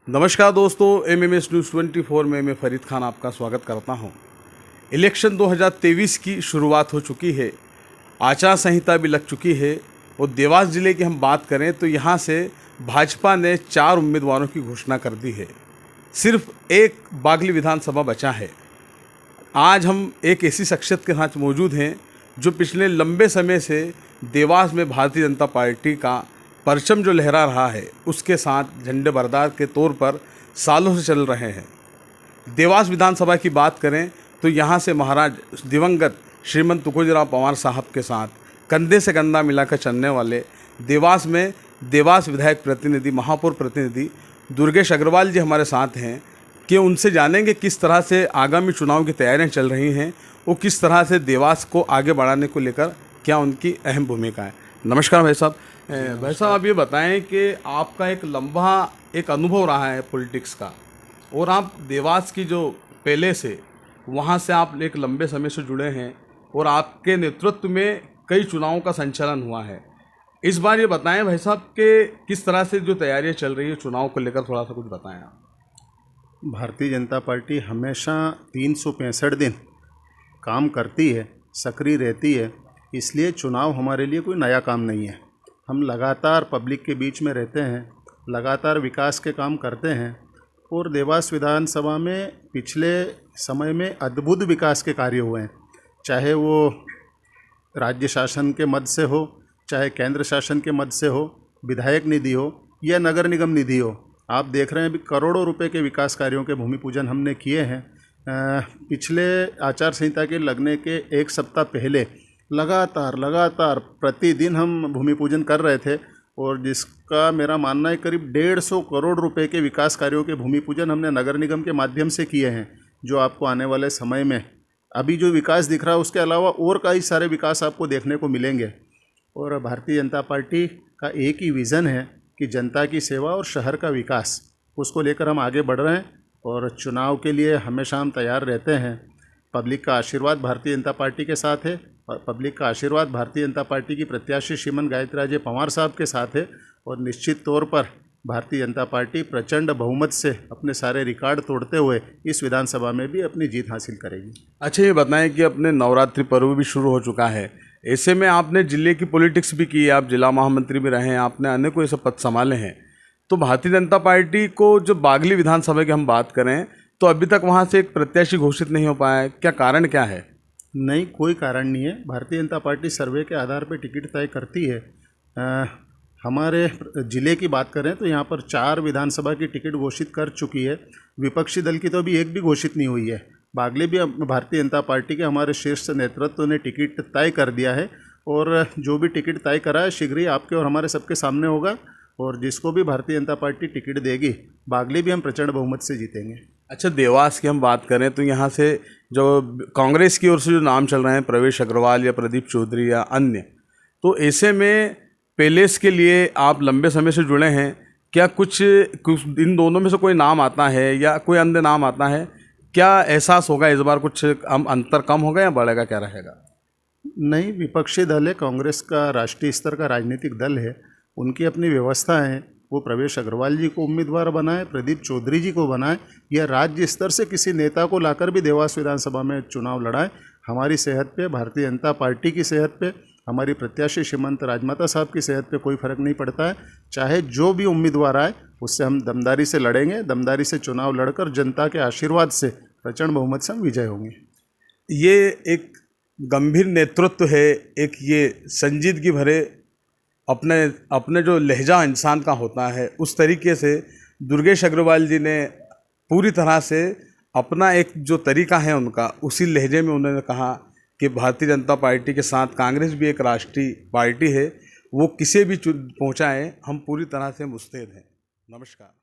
नमस्कार दोस्तों, MMS news 24 में मैं फरीद खान आपका स्वागत करता हूं। इलेक्शन 2023 की शुरुआत हो चुकी है, आचार संहिता भी लग चुकी है और देवास ज़िले की हम बात करें तो यहां से भाजपा ने 4 उम्मीदवारों की घोषणा कर दी है। सिर्फ एक बागली विधानसभा बचा है। आज हम एक ऐसी शख्सियत के साथ मौजूद हैं जो पिछले लंबे समय से देवास में भारतीय जनता पार्टी का परचम जो लहरा रहा है उसके साथ झंडे बरदार के तौर पर सालों से चल रहे हैं। देवास विधानसभा की बात करें तो यहाँ से महाराज दिवंगत श्रीमंत तुकोजीराव पवार साहब के साथ कंधे से कंधा मिलाकर चलने वाले देवास में देवास विधायक प्रतिनिधि महापौर प्रतिनिधि दुर्गेश अग्रवाल जी हमारे साथ हैं कि उनसे जानेंगे किस तरह से आगामी चुनाव की तैयारियां चल रही हैं और किस तरह से देवास को आगे बढ़ाने को लेकर क्या उनकी अहम भूमिका है। नमस्कार भाई साहब। भाई साहब, आप ये बताएं कि आपका एक लंबा अनुभव रहा है पॉलिटिक्स का और आप देवास की जो पहले से वहाँ से आप एक लंबे समय से जुड़े हैं और आपके नेतृत्व में कई चुनावों का संचालन हुआ है। इस बार ये बताएं भाई साहब कि किस तरह से जो तैयारियां चल रही है चुनाव को लेकर, थोड़ा सा कुछ बताएं आप। भारतीय जनता पार्टी हमेशा 365 दिन काम करती है, सक्रिय रहती है, इसलिए चुनाव हमारे लिए कोई नया काम नहीं है। हम लगातार पब्लिक के बीच में रहते हैं, लगातार विकास के काम करते हैं और देवास विधानसभा में पिछले समय में अद्भुत विकास के कार्य हुए हैं, चाहे वो राज्य शासन के मद से हो, चाहे केंद्र शासन के मद से हो, विधायक निधि हो या नगर निगम निधि हो। आप देख रहे हैं अभी करोड़ों रुपए के विकास कार्यों के भूमि पूजन हमने किए हैं। पिछले आचार संहिता के लगने के एक सप्ताह पहले लगातार प्रतिदिन हम भूमि पूजन कर रहे थे और जिसका मेरा मानना है करीब 150 करोड़ रुपए के विकास कार्यों के भूमि पूजन हमने नगर निगम के माध्यम से किए हैं, जो आपको आने वाले समय में अभी जो विकास दिख रहा है उसके अलावा और कई सारे विकास आपको देखने को मिलेंगे। और भारतीय जनता पार्टी का एक ही विज़न है कि जनता की सेवा और शहर का विकास, उसको लेकर हम आगे बढ़ रहे हैं और चुनाव के लिए हमेशा हम तैयार रहते हैं। पब्लिक का आशीर्वाद भारतीय जनता पार्टी के साथ है और पब्लिक का आशीर्वाद भारतीय जनता पार्टी की प्रत्याशी श्रीमंत गायत्रीराजे पवार साहब के साथ है और निश्चित तौर पर भारतीय जनता पार्टी प्रचंड बहुमत से अपने सारे रिकॉर्ड तोड़ते हुए इस विधानसभा में भी अपनी जीत हासिल करेगी। अच्छा, ये बताएं कि अपने नवरात्रि पर्व भी शुरू हो चुका है, ऐसे में आपने ज़िले की पॉलिटिक्स भी की है, आप जिला महामंत्री भी रहे हैं, आपने अनेकों ऐसे पद संभाले हैं। तो भारतीय जनता पार्टी को जो बागली विधानसभा की हम बात करें तो अभी तक वहाँ से एक प्रत्याशी घोषित नहीं हो पाया है, क्या कारण क्या है? नहीं, कोई कारण नहीं है। भारतीय जनता पार्टी सर्वे के आधार पर टिकट तय करती है। हमारे ज़िले की बात करें तो यहाँ पर 4 विधानसभा की टिकट घोषित कर चुकी है। विपक्षी दल की तो अभी एक भी घोषित नहीं हुई है। बागले भी भारतीय जनता पार्टी के हमारे शीर्ष नेतृत्व ने टिकट तय कर दिया है और जो भी टिकट तय करा है शीघ्र ही आपके और हमारे सबके सामने होगा और जिसको भी भारतीय जनता पार्टी टिकट देगी बागले भी हम प्रचंड बहुमत से जीतेंगे। अच्छा, देवास की हम बात करें तो यहाँ से जो कांग्रेस की ओर से जो नाम चल रहे हैं प्रवेश अग्रवाल या प्रदीप चौधरी या अन्य, तो ऐसे में पैलेस के लिए आप लंबे समय से जुड़े हैं, क्या कुछ इन दोनों में से कोई नाम आता है या कोई अन्य नाम आता है? क्या एहसास होगा इस बार कुछ अंतर कम होगा या बढ़ेगा, क्या रहेगा? नहीं, विपक्षी दल है, कांग्रेस का राष्ट्रीय स्तर का राजनीतिक दल है, उनकी अपनी व्यवस्था है। वो प्रवेश अग्रवाल जी को उम्मीदवार बनाए, प्रदीप चौधरी जी को बनाए या राज्य स्तर से किसी नेता को लाकर भी देवास विधानसभा में चुनाव लड़ाए। हमारी सेहत पे, भारतीय जनता पार्टी की सेहत पे, हमारी प्रत्याशी श्रीमंत राजमाता साहब की सेहत पे कोई फ़र्क नहीं पड़ता है। चाहे जो भी उम्मीदवार आए उससे हम दमदारी से लड़ेंगे, दमदारी से चुनाव लड़कर जनता के आशीर्वाद से प्रचंड बहुमत से हम विजय होंगे। ये एक गंभीर नेतृत्व है, एक ये संजीदगी भरे अपने जो लहजा इंसान का होता है उस तरीके से दुर्गेश अग्रवाल जी ने पूरी तरह से अपना एक जो तरीका है उनका, उसी लहजे में उन्होंने कहा कि भारतीय जनता पार्टी के साथ कांग्रेस भी एक राष्ट्रीय पार्टी है, वो किसी भी पहुंचाए हम पूरी तरह से मुस्तैद हैं। नमस्कार।